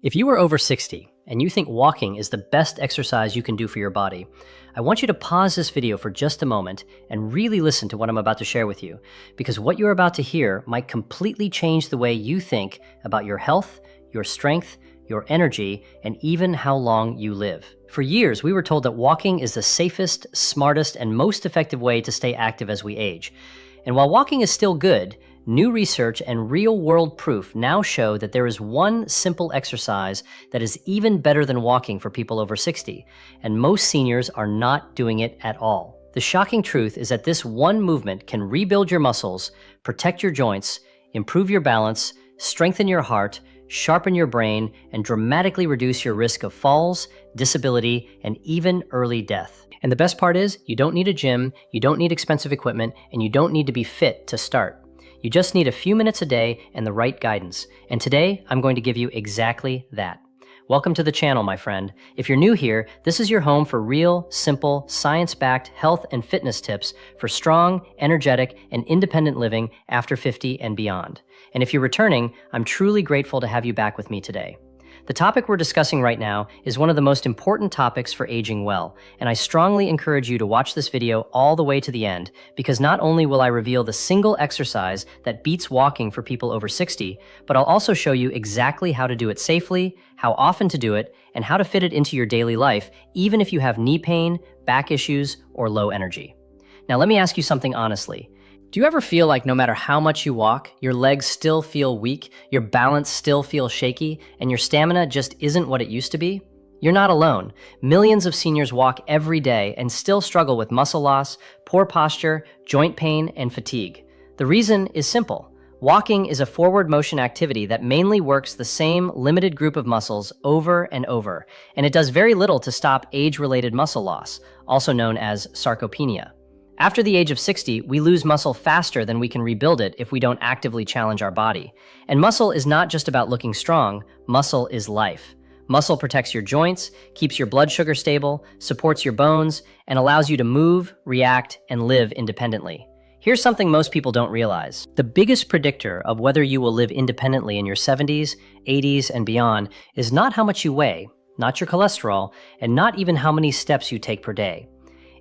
If you are over 60 and you think walking is the best exercise you can do for your body, I want you to pause this video for just a moment and really listen to what I'm about to share with you, because what you're about to hear might completely change the way you think about your health, your strength, your energy, and even how long you live. For years, we were told that walking is the safest, smartest, and most effective way to stay active as we age. And while walking is still good, new research and real-world proof now show that there is one simple exercise that is even better than walking for people over 60, and most seniors are not doing it at all. The shocking truth is that this one movement can rebuild your muscles, protect your joints, improve your balance, strengthen your heart, sharpen your brain, and dramatically reduce your risk of falls, disability, and even early death. And the best part is, you don't need a gym, you don't need expensive equipment, and you don't need to be fit to start. You just need a few minutes a day and the right guidance. And today, I'm going to give you exactly that. Welcome to the channel, my friend. If you're new here, this is your home for real, simple, science-backed health and fitness tips for strong, energetic, and independent living after 50 and beyond. And if you're returning, I'm truly grateful to have you back with me today. The topic we're discussing right now is one of the most important topics for aging well, and I strongly encourage you to watch this video all the way to the end, because not only will I reveal the single exercise that beats walking for people over 60, but I'll also show you exactly how to do it safely, how often to do it, and how to fit it into your daily life, even if you have knee pain, back issues, or low energy. Now let me ask you something honestly. Do you ever feel like no matter how much you walk, your legs still feel weak, your balance still feels shaky, and your stamina just isn't what it used to be? You're not alone. Millions of seniors walk every day and still struggle with muscle loss, poor posture, joint pain, and fatigue. The reason is simple. Walking is a forward motion activity that mainly works the same limited group of muscles over and over, and it does very little to stop age-related muscle loss, also known as sarcopenia. After the age of 60, we lose muscle faster than we can rebuild it if we don't actively challenge our body. And muscle is not just about looking strong, muscle is life. Muscle protects your joints, keeps your blood sugar stable, supports your bones, and allows you to move, react, and live independently. Here's something most people don't realize. The biggest predictor of whether you will live independently in your 70s, 80s, and beyond is not how much you weigh, not your cholesterol, and not even how many steps you take per day.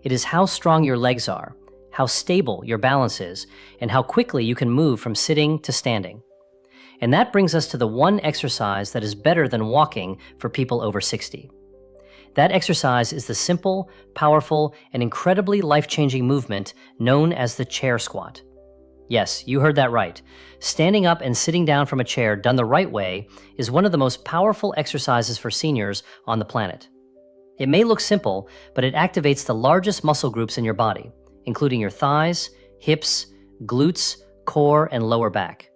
It is how strong your legs are, how stable your balance is, and how quickly you can move from sitting to standing. And that brings us to the one exercise that is better than walking for people over 60. That exercise is the simple, powerful, and incredibly life-changing movement known as the chair squat. Yes, you heard that right. Standing up and sitting down from a chair done the right way is one of the most powerful exercises for seniors on the planet. It may look simple, but it activates the largest muscle groups in your body, including your thighs, hips, glutes, core, and lower back.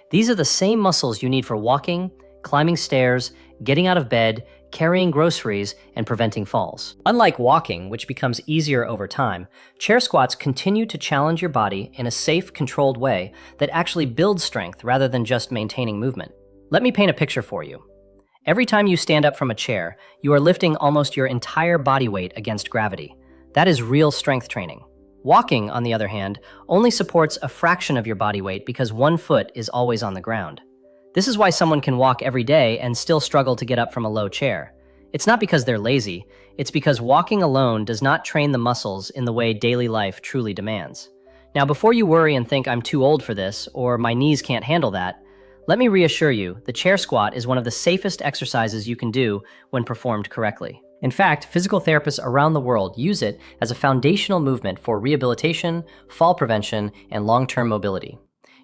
These are the same muscles you need for walking, climbing stairs, getting out of bed, carrying groceries, and preventing falls. Unlike walking, which becomes easier over time, chair squats continue to challenge your body in a safe, controlled way that actually builds strength rather than just maintaining movement. Let me paint a picture for you. Every time you stand up from a chair, you are lifting almost your entire body weight against gravity. That is real strength training. Walking, on the other hand, only supports a fraction of your body weight because one foot is always on the ground. This is why someone can walk every day and still struggle to get up from a low chair. It's not because they're lazy, it's because walking alone does not train the muscles in the way daily life truly demands. Now, before you worry and think I'm too old for this, or my knees can't handle that, let me reassure you, the chair squat is one of the safest exercises you can do when performed correctly. In fact, physical therapists around the world use it as a foundational movement for rehabilitation, fall prevention, and long-term mobility.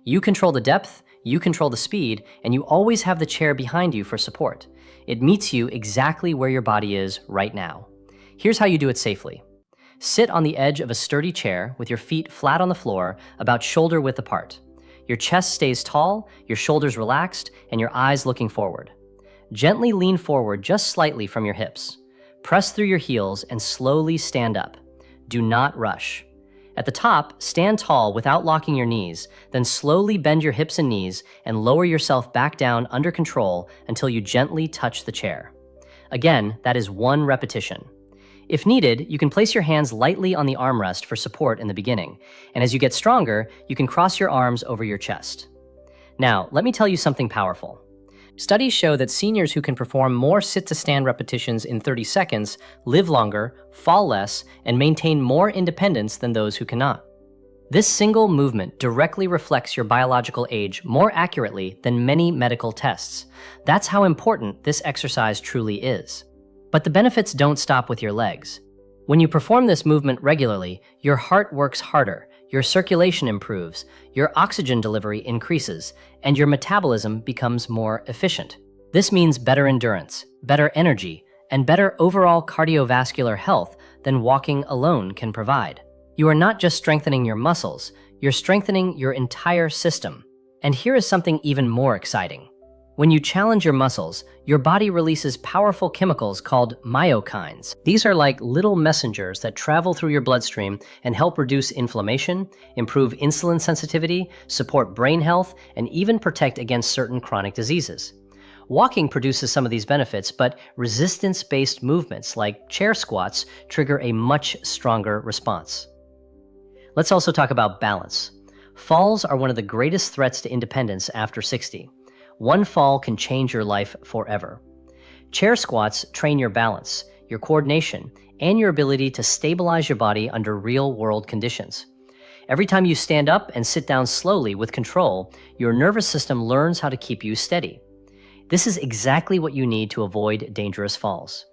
You control the depth, you control the speed, and you always have the chair behind you for support. It meets you exactly where your body is right now. Here's how you do it safely. Sit on the edge of a sturdy chair with your feet flat on the floor, about shoulder width apart. Your chest stays tall, your shoulders relaxed, and your eyes looking forward. Gently lean forward just slightly from your hips. Press through your heels and slowly stand up. Do not rush. At the top, stand tall without locking your knees, then slowly bend your hips and knees and lower yourself back down under control until you gently touch the chair. Again, that is one repetition. If needed, you can place your hands lightly on the armrest for support in the beginning, and as you get stronger, you can cross your arms over your chest. Now, let me tell you something powerful. Studies show that seniors who can perform more sit-to-stand repetitions in 30 seconds live longer, fall less, and maintain more independence than those who cannot. This single movement directly reflects your biological age more accurately than many medical tests. That's how important this exercise truly is. But the benefits don't stop with your legs. When you perform this movement regularly, your heart works harder, your circulation improves, your oxygen delivery increases, and your metabolism becomes more efficient. This means better endurance, better energy, and better overall cardiovascular health than walking alone can provide. You are not just strengthening your muscles, you're strengthening your entire system. And here is something even more exciting. When you challenge your muscles, your body releases powerful chemicals called myokines. These are like little messengers that travel through your bloodstream and help reduce inflammation, improve insulin sensitivity, support brain health, and even protect against certain chronic diseases. Walking produces some of these benefits, but resistance-based movements like chair squats trigger a much stronger response. Let's also talk about balance. Falls are one of the greatest threats to independence after 60. One fall can change your life forever. Chair squats train your balance, your coordination, and your ability to stabilize your body under real-world conditions. Every time you stand up and sit down slowly with control, your nervous system learns how to keep you steady. This is exactly what you need to avoid dangerous falls.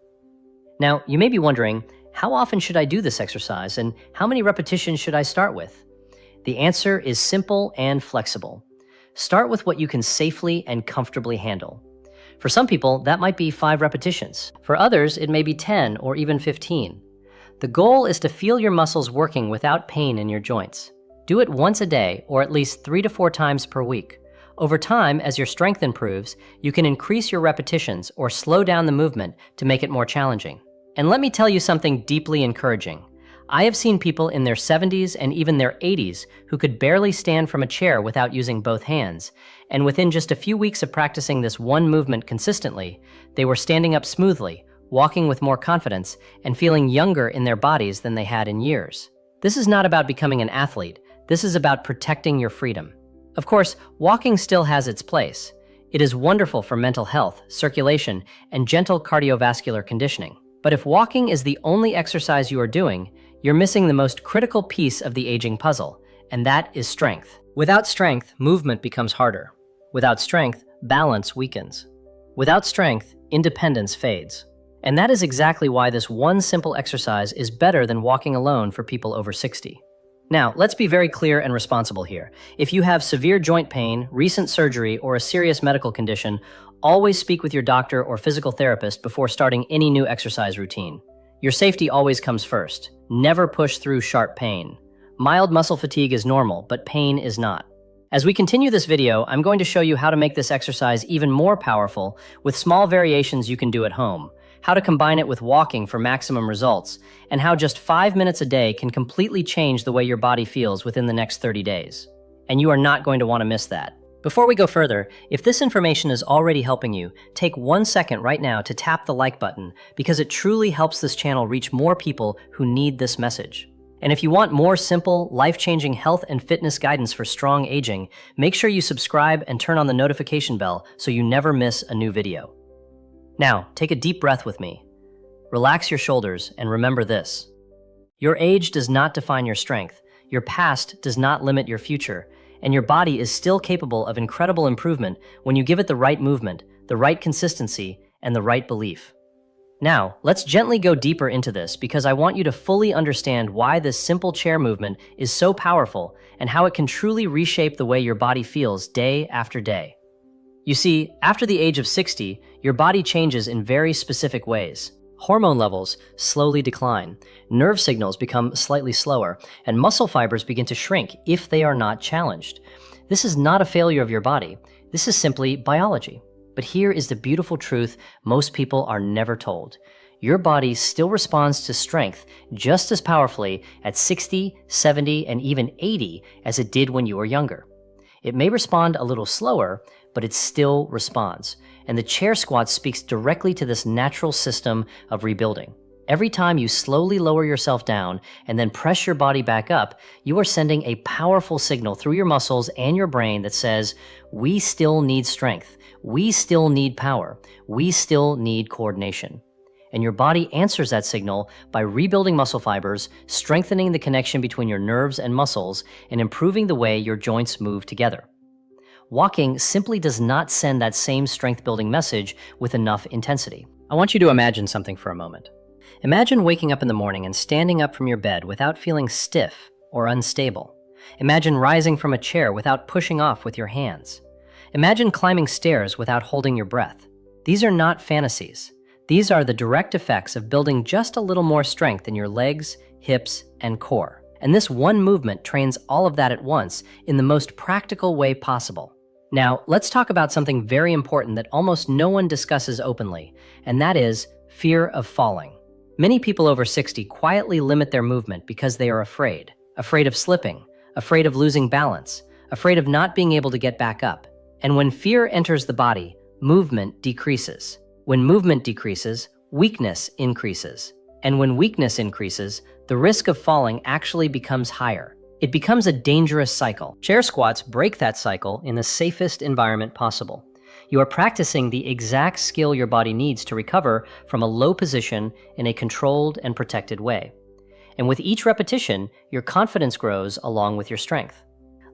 Now, you may be wondering, how often should I do this exercise and how many repetitions should I start with? The answer is simple and flexible. Start with what you can safely and comfortably handle. For some people, that might be 5 repetitions. For others, it may be 10 or even 15. The goal is to feel your muscles working without pain in your joints. Do it once a day or at least 3 to 4 times per week. Over time, as your strength improves, you can increase your repetitions or slow down the movement to make it more challenging. And let me tell you something deeply encouraging. I have seen people in their 70s and even their 80s who could barely stand from a chair without using both hands, and within just a few weeks of practicing this one movement consistently, they were standing up smoothly, walking with more confidence, and feeling younger in their bodies than they had in years. This is not about becoming an athlete, this is about protecting your freedom. Of course, walking still has its place. It is wonderful for mental health, circulation, and gentle cardiovascular conditioning. But if walking is the only exercise you are doing, you're missing the most critical piece of the aging puzzle, and that is strength. Without strength, movement becomes harder. Without strength, balance weakens. Without strength, independence fades. And that is exactly why this one simple exercise is better than walking alone for people over 60. Now, let's be very clear and responsible here. If you have severe joint pain, recent surgery, or a serious medical condition, always speak with your doctor or physical therapist before starting any new exercise routine. Your safety always comes first. Never push through sharp pain. Mild muscle fatigue is normal, but pain is not. As we continue this video, I'm going to show you how to make this exercise even more powerful with small variations you can do at home, how to combine it with walking for maximum results, and how just 5 minutes a day can completely change the way your body feels within the next 30 days. And you are not going to want to miss that. Before we go further, if this information is already helping you, take 1 second right now to tap the like button because it truly helps this channel reach more people who need this message. And if you want more simple, life-changing health and fitness guidance for strong aging, make sure you subscribe and turn on the notification bell so you never miss a new video. Now, take a deep breath with me. Relax your shoulders and remember this. Your age does not define your strength, your past does not limit your future, and your body is still capable of incredible improvement when you give it the right movement, the right consistency, and the right belief. Now, let's gently go deeper into this because I want you to fully understand why this simple chair movement is so powerful and how it can truly reshape the way your body feels day after day. You see, after the age of 60, your body changes in very specific ways. Hormone levels slowly decline, nerve signals become slightly slower, and muscle fibers begin to shrink if they are not challenged. This is not a failure of your body. This is simply biology. But here is the beautiful truth most people are never told. Your body still responds to strength just as powerfully at 60, 70, and even 80 as it did when you were younger. It may respond a little slower, but it still responds. And the chair squat speaks directly to this natural system of rebuilding. Every time you slowly lower yourself down and then press your body back up, you are sending a powerful signal through your muscles and your brain that says, we still need strength, we still need power, we still need coordination. And your body answers that signal by rebuilding muscle fibers, strengthening the connection between your nerves and muscles, and improving the way your joints move together. Walking simply does not send that same strength-building message with enough intensity. I want you to imagine something for a moment. Imagine waking up in the morning and standing up from your bed without feeling stiff or unstable. Imagine rising from a chair without pushing off with your hands. Imagine climbing stairs without holding your breath. These are not fantasies. These are the direct effects of building just a little more strength in your legs, hips, and core. And this one movement trains all of that at once in the most practical way possible. Now, let's talk about something very important that almost no one discusses openly, and that is fear of falling. Many people over 60 quietly limit their movement because they are afraid of slipping, afraid of losing balance, afraid of not being able to get back up. And when fear enters the body, movement decreases. When movement decreases, weakness increases. And when weakness increases, the risk of falling actually becomes higher. It becomes a dangerous cycle. Chair squats break that cycle in the safest environment possible. You are practicing the exact skill your body needs to recover from a low position in a controlled and protected way. And with each repetition, your confidence grows along with your strength.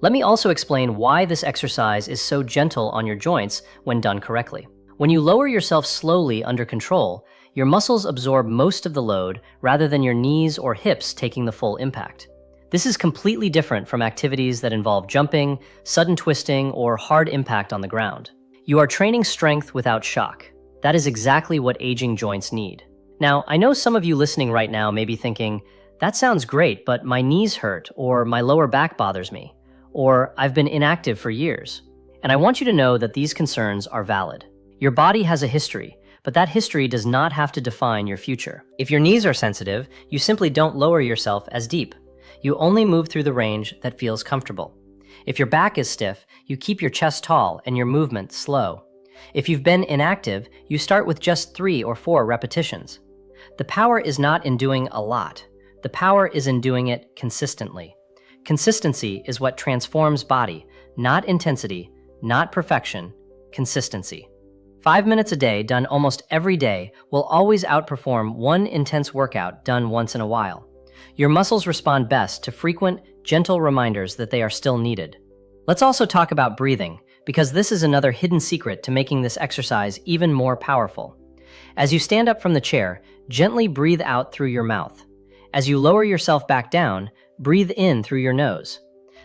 Let me also explain why this exercise is so gentle on your joints when done correctly. When you lower yourself slowly under control, your muscles absorb most of the load rather than your knees or hips taking the full impact. This is completely different from activities that involve jumping, sudden twisting, or hard impact on the ground. You are training strength without shock. That is exactly what aging joints need. Now, I know some of you listening right now may be thinking, that sounds great, but my knees hurt, or my lower back bothers me, or I've been inactive for years. And I want you to know that these concerns are valid. Your body has a history, but that history does not have to define your future. If your knees are sensitive, you simply don't lower yourself as deep. You only move through the range that feels comfortable. If your back is stiff, you keep your chest tall and your movement slow. If you've been inactive, you start with just 3 or 4 repetitions. The power is not in doing a lot. The power is in doing it consistently. Consistency is what transforms body, not intensity, not perfection, consistency. 5 minutes a day done almost every day will always outperform one intense workout done once in a while. Your muscles respond best to frequent, gentle reminders that they are still needed. Let's also talk about breathing, because this is another hidden secret to making this exercise even more powerful. As you stand up from the chair, gently breathe out through your mouth. As you lower yourself back down, breathe in through your nose.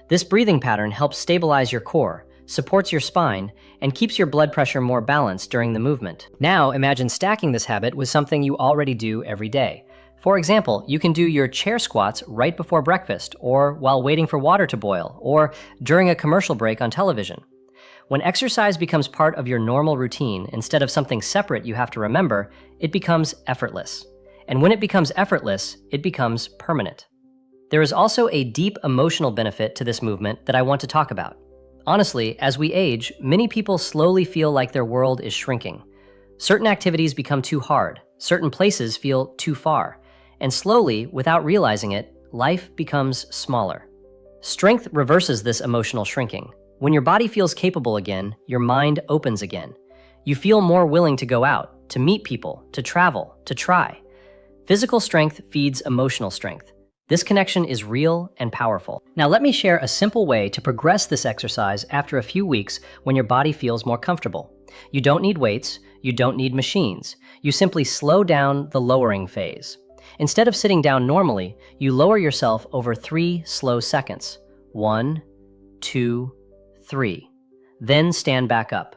This breathing pattern helps stabilize your core, supports your spine, and keeps your blood pressure more balanced during the movement. Now imagine stacking this habit with something you already do every day. For example, you can do your chair squats right before breakfast, or while waiting for water to boil, or during a commercial break on television. When exercise becomes part of your normal routine instead of something separate you have to remember, it becomes effortless. And when it becomes effortless, it becomes permanent. There is also a deep emotional benefit to this movement that I want to talk about. Honestly, as we age, many people slowly feel like their world is shrinking. Certain activities become too hard, certain places feel too far, and slowly, without realizing it, life becomes smaller. Strength reverses this emotional shrinking. When your body feels capable again, your mind opens again. You feel more willing to go out, to meet people, to travel, to try. Physical strength feeds emotional strength. This connection is real and powerful. Now let me share a simple way to progress this exercise after a few weeks when your body feels more comfortable. You don't need weights, you don't need machines. You simply slow down the lowering phase. Instead of sitting down normally, you lower yourself over 3 slow seconds. 1, 2, 3. Then stand back up.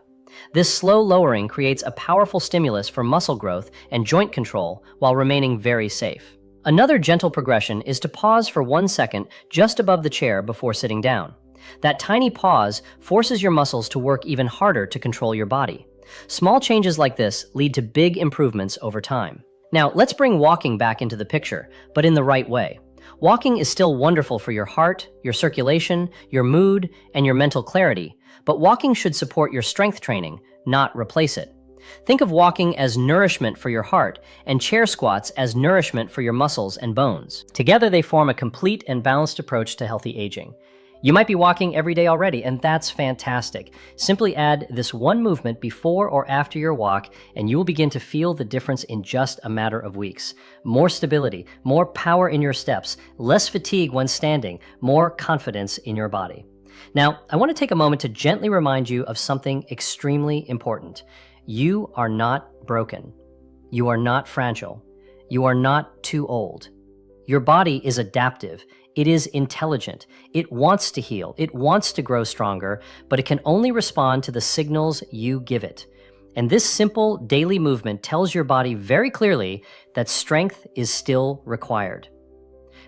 This slow lowering creates a powerful stimulus for muscle growth and joint control while remaining very safe. Another gentle progression is to pause for 1 second just above the chair before sitting down. That tiny pause forces your muscles to work even harder to control your body. Small changes like this lead to big improvements over time. Now, let's bring walking back into the picture, but in the right way. Walking is still wonderful for your heart, your circulation, your mood, and your mental clarity, but walking should support your strength training, not replace it. Think of walking as nourishment for your heart and chair squats as nourishment for your muscles and bones. Together, they form a complete and balanced approach to healthy aging. You might be walking every day already, and that's fantastic. Simply add this one movement before or after your walk, and you will begin to feel the difference in just a matter of weeks. More stability, more power in your steps, less fatigue when standing, more confidence in your body. Now, I want to take a moment to gently remind you of something extremely important. You are not broken. You are not fragile. You are not too old. Your body is adaptive. It is intelligent. It wants to heal. It wants to grow stronger, but it can only respond to the signals you give it. And this simple daily movement tells your body very clearly that strength is still required.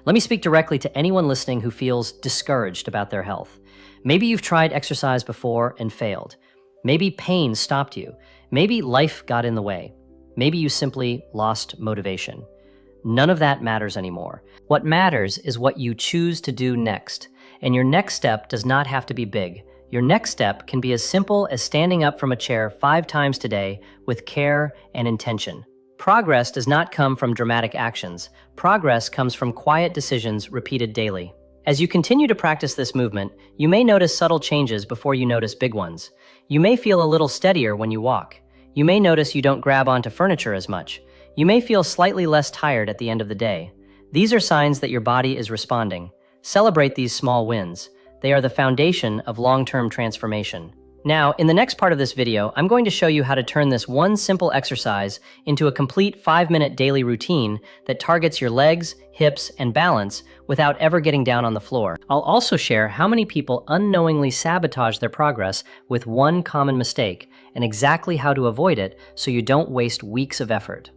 Let me speak directly to anyone listening who feels discouraged about their health. Maybe you've tried exercise before and failed. Maybe pain stopped you. Maybe life got in the way. Maybe you simply lost motivation. None of that matters anymore. What matters is what you choose to do next. And your next step does not have to be big. Your next step can be as simple as standing up from a chair 5 times today with care and intention. Progress does not come from dramatic actions. Progress comes from quiet decisions repeated daily. As you continue to practice this movement, you may notice subtle changes before you notice big ones. You may feel a little steadier when you walk. You may notice you don't grab onto furniture as much. You may feel slightly less tired at the end of the day. These are signs that your body is responding. Celebrate these small wins. They are the foundation of long-term transformation. Now, in the next part of this video, I'm going to show you how to turn this one simple exercise into a complete 5-minute daily routine that targets your legs, hips, and balance without ever getting down on the floor. I'll also share how many people unknowingly sabotage their progress with one common mistake and exactly how to avoid it so you don't waste weeks of effort.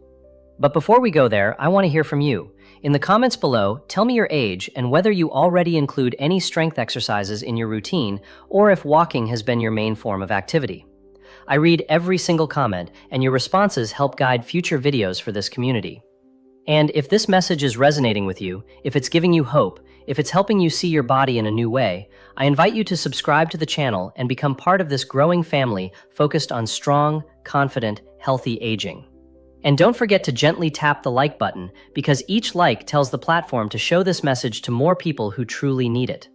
But before we go there, I want to hear from you. In the comments below, tell me your age and whether you already include any strength exercises in your routine or if walking has been your main form of activity. I read every single comment, and your responses help guide future videos for this community. And if this message is resonating with you, if it's giving you hope, if it's helping you see your body in a new way, I invite you to subscribe to the channel and become part of this growing family focused on strong, confident, healthy aging. And don't forget to gently tap the like button, because each like tells the platform to show this message to more people who truly need it.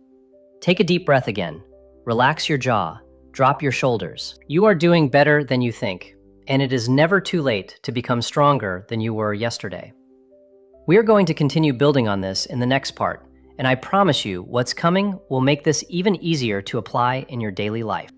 Take a deep breath again. Relax your jaw. Drop your shoulders. You are doing better than you think, and it is never too late to become stronger than you were yesterday. We are going to continue building on this in the next part, and I promise you what's coming will make this even easier to apply in your daily life.